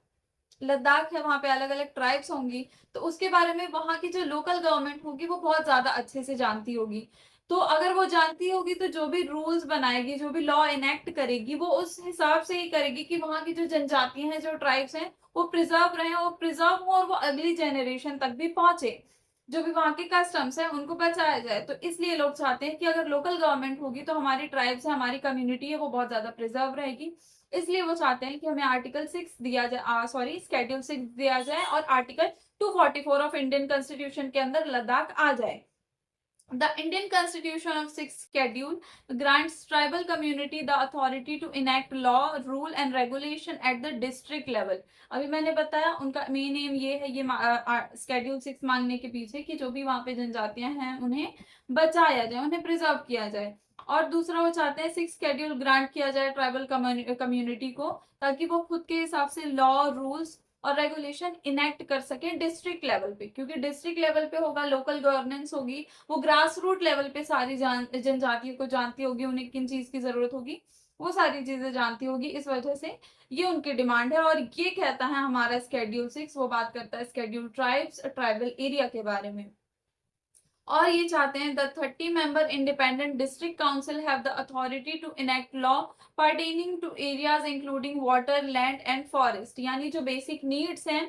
लद्दाख है, वहां पे अलग अलग ट्राइब्स होंगी, तो उसके बारे में वहां की जो लोकल गवर्नमेंट होगी वो बहुत ज्यादा अच्छे से जानती होगी। तो अगर वो जानती होगी तो जो भी रूल्स बनाएगी, जो भी लॉ इनेक्ट करेगी, वो उस हिसाब से ही करेगी कि वहां की जो जनजातियां हैं, जो ट्राइब्स हैं, वो प्रिजर्व रहे, वो प्रिजर्व हो, और वो अगली जनरेशन तक भी पहुंचे। जो भी वहां के कस्टम्स है उनको बचाया जाए। तो इसलिए लोग चाहते हैं कि अगर लोकल गवर्नमेंट होगी तो हमारी ट्राइब्स है, हमारी कम्युनिटी है, वो बहुत ज्यादा प्रिजर्व रहेगी। इसलिए वो चाहते हैं कि हमें आर्टिकल 6 दिया जाए, सॉरी शेड्यूल 6 दिया जाए, और आर्टिकल 244 ऑफ इंडियन कॉन्स्टिट्यूशन के अंदर लद्दाख आ जाए। The Indian Constitution of 6th Schedule grants tribal community the authority to enact law, rule and regulation at the district level. अभी मैंने बताया उनका मेन एम ये है, ये शेड्यूल 6 मांगने के पीछे कि जो भी वहां पे जनजातियां हैं उन्हें बचाया जाए, उन्हें प्रिजर्व किया जाए। और दूसरा वो चाहते हैं 6th शेड्यूल ग्रांट किया जाए ट्राइबल कम्युनिटी को, ताकि वो खुद के हिसाब से लॉ, रूल्स और रेगुलेशन इनेक्ट कर सके डिस्ट्रिक्ट लेवल पे, क्योंकि डिस्ट्रिक्ट लेवल पे होगा, लोकल गवर्नेंस होगी, वो ग्रास रूट लेवल पे सारी जनजातियों को जानती होगी, उन्हें किन चीज की जरूरत होगी, वो सारी चीजें जानती होगी। इस वजह से ये उनकी डिमांड है। और ये कहता है हमारा शेड्यूल 6, वो बात करता है शेड्यूल ट्राइब्स, ट्राइबल एरिया के बारे में। और ये चाहते हैं the 30-member independent district council have the authority to enact law pertaining to areas including water, land and forest. यानी जो बेसिक नीड्स हैं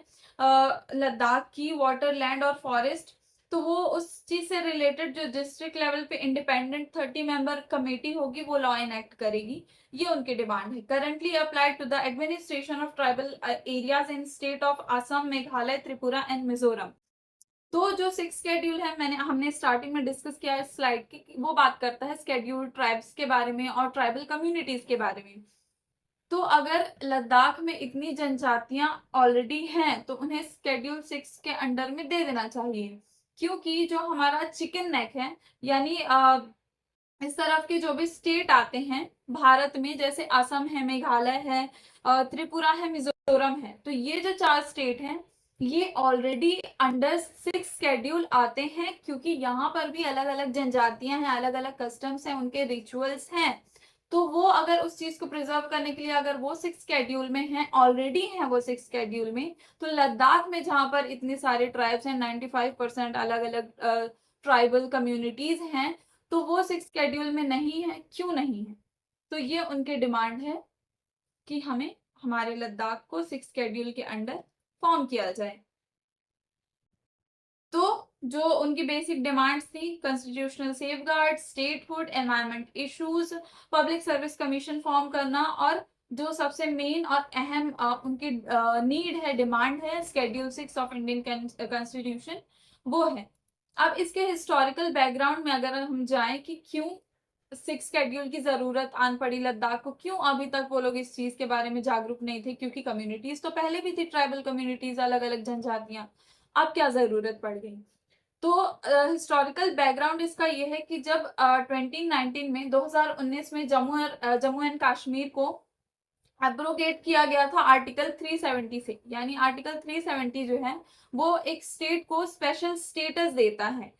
लद्दाख की, वाटर, लैंड और फॉरेस्ट, तो वो उस चीज से रिलेटेड जो डिस्ट्रिक्ट लेवल पे इंडिपेंडेंट 30-member कमेटी होगी वो लॉ इनेक्ट करेगी। ये उनकी डिमांड है। Currently applied to the administration of tribal areas in state of Assam, Meghalaya, Tripura and Mizoram. तो जो 6th शेड्यूल है, हमने स्टार्टिंग में डिस्कस किया है स्लाइड की, वो बात करता है शेड्यूल ट्राइब्स के बारे में और ट्राइबल कम्युनिटीज के बारे में। तो अगर लद्दाख में इतनी जनजातियां ऑलरेडी हैं तो उन्हें शेड्यूल 6 के अंडर में दे देना चाहिए, क्योंकि जो हमारा चिकन नेक है, यानी इस तरफ के जो भी स्टेट आते हैं भारत में, जैसे असम है, मेघालय है, त्रिपुरा है, मिजोरम है, तो ये जो 4 स्टेट हैं ये ऑलरेडी अंडर 6th शेड्यूल आते हैं, क्योंकि यहाँ पर भी अलग अलग जनजातियां हैं, अलग अलग कस्टम्स हैं, उनके रिचुअल्स हैं। तो वो अगर उस चीज को प्रिजर्व करने के लिए अगर वो 6th शेड्यूल में है, ऑलरेडी है वो 6th शेड्यूल में, तो लद्दाख में जहां पर इतने सारे ट्राइब्स हैं, 95% अलग अलग ट्राइबल कम्युनिटीज हैं, तो वो 6th शेड्यूल में नहीं है। क्यों नहीं है? तो ये उनकी डिमांड है कि हमें हमारे लद्दाख को 6th शेड्यूल के अंडर फॉर्म किया जाए। तो जो उनकी बेसिक डिमांड्स थी, constitutional safeguard, statehood, environment issues, public service commission form करना, और जो सबसे मेन और अहम उनकी नीड है, डिमांड है, स्केड्यूल 6 ऑफ इंडियन कॉन्स्टिट्यूशन, वो है। अब इसके हिस्टोरिकल बैकग्राउंड में अगर हम जाएं कि क्यों 6 शेड्यूल की जरूरत आन पड़ी लद्दाख को, क्यों अभी तक वो लोग इस चीज के बारे में जागरूक नहीं थे, क्योंकि कम्युनिटीज तो पहले भी थी, ट्राइबल कम्युनिटीज, अलग अलग जनजातियां, अब क्या जरूरत पड़ गई। तो हिस्टोरिकल बैकग्राउंड इसका ये है कि जब 2019 में 2019 में जम्मू एंड कश्मीर को एब्रोगेट किया गया था आर्टिकल 370 से, यानी आर्टिकल 370 जो है वो एक स्टेट को स्पेशल स्टेटस देता है,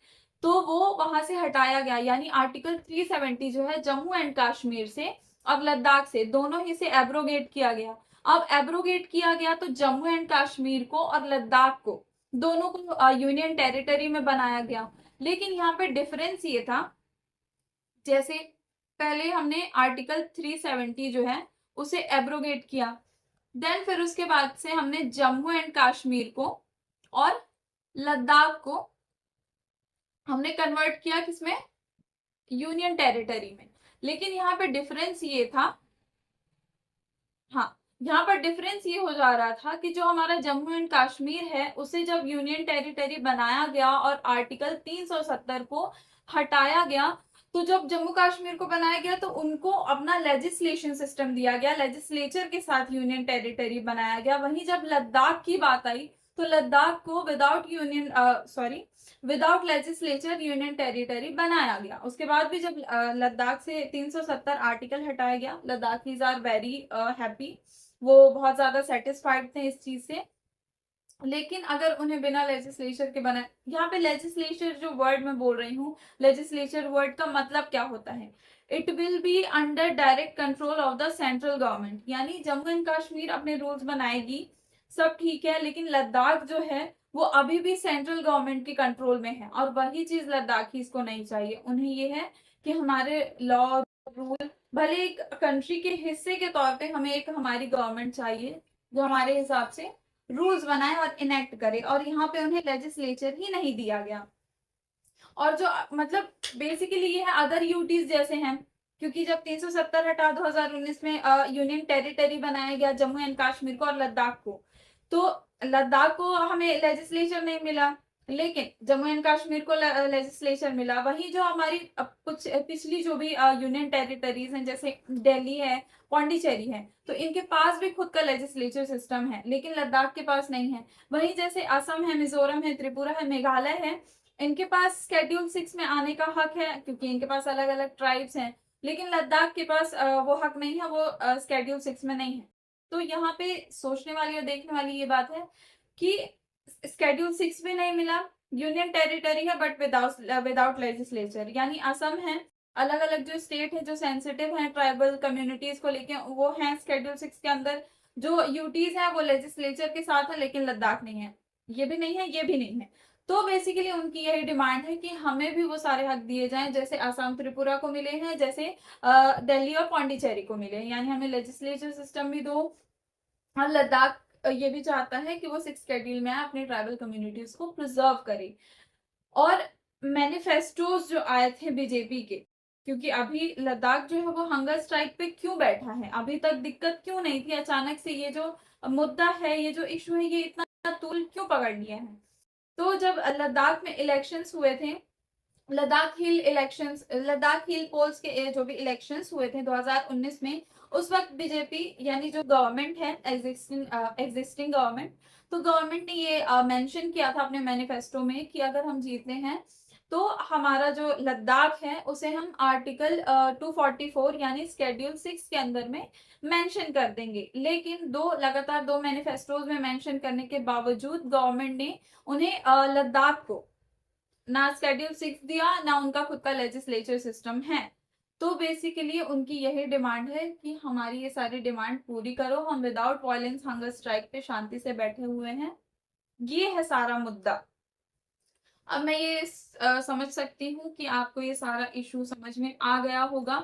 तो वो वहां से हटाया गया, यानी आर्टिकल 370 जो है जम्मू एंड कश्मीर से और लद्दाख से, दोनों ही से एब्रोगेट किया गया। अब एब्रोगेट किया गया तो जम्मू एंड कश्मीर को और लद्दाख को, दोनों को यूनियन टेरिटरी में बनाया गया। लेकिन यहाँ पे डिफरेंस ये था, जैसे पहले हमने आर्टिकल 370 जो है उसे एब्रोगेट किया, देन फिर उसके बाद से हमने जम्मू एंड कश्मीर को और लद्दाख को हमने कन्वर्ट किया किसमें, यूनियन टेरिटरी में। लेकिन यहाँ पे डिफरेंस ये था, हाँ, यहाँ पर डिफरेंस ये हो जा रहा था कि जो हमारा जम्मू एंड कश्मीर है उसे जब यूनियन टेरिटरी बनाया गया और आर्टिकल 370 को हटाया गया, तो जब जम्मू कश्मीर को बनाया गया तो उनको अपना लेजिस्लेशन सिस्टम दिया गया, लेजिस्लेचर के साथ यूनियन टेरिटरी बनाया गया। वहीं जब लद्दाख की बात आई तो लद्दाख को विदाउट लेजिस्लेचर यूनियन टेरिटरी बनाया गया। उसके बाद भी जब लद्दाख से 370 आर्टिकल हटाया गया, लद्दाखीज आर वेरी हैप्पी, वो बहुत ज्यादा सेटिस्फाइड थे इस चीज से। लेकिन अगर उन्हें बिना लेजिस्लेचर के बनाए, यहाँ पे लेजिस्लेचर जो वर्ड मैं बोल रही हूँ, लेजिस्लेचर वर्ड का मतलब क्या होता है, it will be under direct control of the central government, यानी जम्मू एंड कश्मीर अपने रूल्स बनाएगी, सब ठीक है, लेकिन लद्दाख जो है वो अभी भी सेंट्रल गवर्नमेंट के कंट्रोल में है। और वही चीज लद्दाखीज को नहीं चाहिए, उन्हें ये है कि हमारे लॉ रूल, भले एक कंट्री के हिस्से के तौर पे हमें एक हमारी गवर्नमेंट चाहिए जो हमारे हिसाब से रूल्स बनाए और इनेक्ट करे, और यहाँ पे उन्हें लेजिस्लेचर ही नहीं दिया गया। और जो मतलब बेसिकली ये है अदर यूटीज जैसे हैं, क्योंकि जब 370 हटा 2019 में यूनियन टेरिटरी बनाया गया जम्मू एंड कश्मीर को और लद्दाख को, तो लद्दाख को हमें लेजिस्लेचर नहीं मिला, लेकिन जम्मू एंड कश्मीर को लेजिस्लेचर मिला। वही जो हमारी कुछ पिछली जो भी यूनियन टेरिटरीज हैं, जैसे दिल्ली है, पौंडीचेरी है, तो इनके पास भी खुद का लेजिस्लेचर सिस्टम है, लेकिन लद्दाख के पास नहीं है। वहीं जैसे असम है, मिजोरम है, त्रिपुरा है, मेघालय है, इनके पास स्केड्यूल 6 में आने का हक है, क्योंकि इनके पास अलग अलग ट्राइब्स हैं, लेकिन लद्दाख के पास वो हक नहीं है, वो स्केड्यूल 6 में नहीं है। तो यहाँ पे सोचने वाली और देखने वाली ये बात है कि स्केड्यूल 6 भी नहीं मिला, यूनियन टेरिटरी है बट विदाउट लेजिस्लेचर, यानी असम है, अलग अलग जो स्टेट है जो सेंसिटिव है ट्राइबल कम्युनिटीज को लेके, वो है स्केड्यूल 6 के अंदर, जो यूटीज है वो लेजिस्लेचर के साथ है, लेकिन लद्दाख नहीं है, ये भी नहीं है, ये भी नहीं है। तो बेसिकली उनकी यही डिमांड है कि हमें भी वो सारे हक दिए जाएं जैसे असम त्रिपुरा को मिले हैं, जैसे दिल्ली और पौंडीचेरी को मिले हैं, यानी हमें लेजिस्लेचर सिस्टम भी दो। और लद्दाख ये भी चाहता है कि वो 6 शेड्यूल में अपनी ट्राइबल कम्युनिटीज को प्रिजर्व करे। और मैनिफेस्टोज जो आए थे बीजेपी के, क्योंकि अभी लद्दाख जो है वो हंगर स्ट्राइक पे क्यों बैठा है, अभी तक दिक्कत क्यों नहीं थी, अचानक से ये जो मुद्दा है, ये जो इशू है, ये इतना तूल क्यों पकड़ लिया है। तो जब लद्दाख में इलेक्शंस हुए थे, लद्दाख हिल पोल्स के जो भी इलेक्शंस हुए थे 2019 में, उस वक्त बीजेपी यानी जो गवर्नमेंट है, एग्जिस्टिंग गवर्नमेंट, तो गवर्नमेंट ने ये मेंशन किया था अपने मैनिफेस्टो में कि अगर हम जीतते हैं तो हमारा जो लद्दाख है उसे हम आर्टिकल 244 यानी स्केड्यूल 6 के अंदर में मेंशन कर देंगे। लेकिन लगातार दो मैनिफेस्टोज में मेंशन करने के बावजूद गवर्नमेंट ने उन्हें लद्दाख को ना स्केड्यूल 6 दिया, ना उनका खुद का लेजिस्लेचर सिस्टम है। तो बेसिकली उनकी यही डिमांड है कि हमारी ये सारी डिमांड पूरी करो, हम विदाउट वायलेंस हंगर स्ट्राइक पे शांति से बैठे हुए हैं, ये है सारा मुद्दा। अब मैं ये समझ सकती हूँ कि आपको ये सारा इशू समझ में आ गया होगा।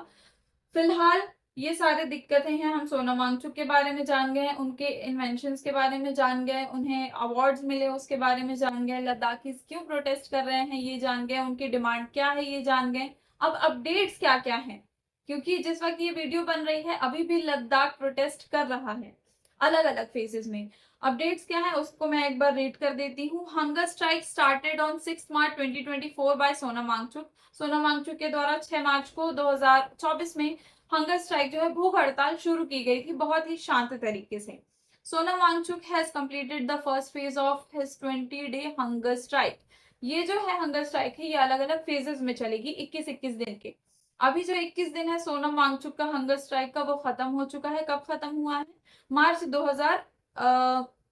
फिलहाल ये सारे दिक्कतें हैं। हम सोनम वांगचुक के बारे में जान गए, उनके इन्वेंशंस के बारे में जान गए, उन्हें अवार्ड्स मिले उसके बारे में जान गए, लद्दाखीज क्यों प्रोटेस्ट कर रहे हैं ये जान गए, उनकी डिमांड क्या है ये जान गए। अब अपडेट्स क्या क्या हैं, क्योंकि जिस वक्त ये वीडियो बन रही है अभी भी लद्दाख प्रोटेस्ट कर रहा है अलग अलग फेजेस में। अपडेट्स क्या है उसको मैं एक बार रीड कर देती हूँ। Hunger strike started on 6 March 2024 by Sonam Wangchuk. Sonam Wangchuk के द्वारा 6 मार्च को 2024 में हंगर स्ट्राइक जो है भूख हड़ताल शुरू की गई थी बहुत ही शांत तरीके से। Sonam Wangchuk has completed the first phase of his 20-day hunger strike. ये जो है हंगर स्ट्राइक है ये अलग अलग फेजेस में चलेगी 21-21 दिन के। अभी जो 21 दिन है सोनम वांगचुक का हंगर स्ट्राइक का वो खत्म हो चुका है। कब खत्म हुआ है? मार्च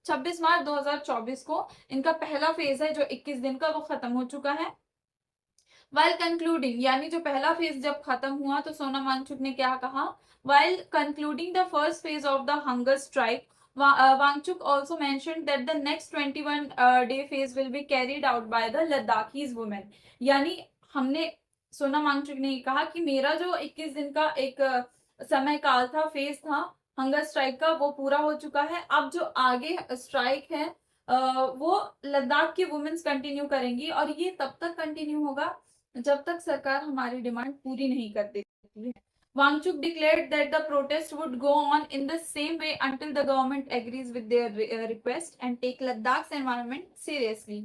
26 मार्च 2024 को इनका पहला फेज है जो 21 दिन का वो खत्म हो चुका है। वाइल कंक्लूडिंग, यानी जो पहला फेज जब खत्म हुआ तो सोनम वांगचुक ने क्या कहा? While concluding the first phase of the hunger strike, Wangchuk also mentioned that the next 21 day phase will be carried out by the Ladakhis women। यानी हमने सोनम वांगचुक ने कहा कि मेरा जो 21 दिन का एक समय काल था, फेज था हंगर स्ट्राइक का, वो पूरा हो चुका है। अब जो आगे स्ट्राइक है वो लद्दाख की वुमेन्स कंटिन्यू करेंगी और ये तब तक कंटिन्यू होगा जब तक सरकार हमारी डिमांड पूरी नहीं कर देती है। Wangchuk declared that the protest would go on in the same way until the government agrees with their request and take Ladakh's environment seriously।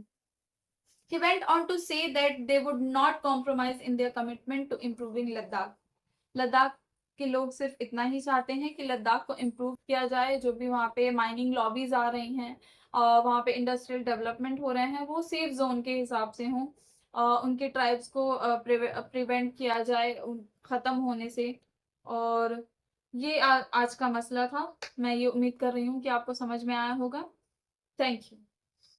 He went on to say that they would not compromise in their commitment to improving Ladakh। Ladakh के लोग सिर्फ इतना ही चाहते हैं कि लद्दाख को improve किया जाए। जो भी वहाँ पे माइनिंग लॉबीज आ रही हैं, वहाँ पे इंडस्ट्रियल डेवलपमेंट हो रहे हैं, वो सेफ जोन के हिसाब से हों, उनके ट्राइब्स को प्रिवेंट किया जाए ख़त्म होने से। और ये आज का मसला था। मैं ये उम्मीद कर रही हूँ कि आपको समझ में आया होगा। Thank you.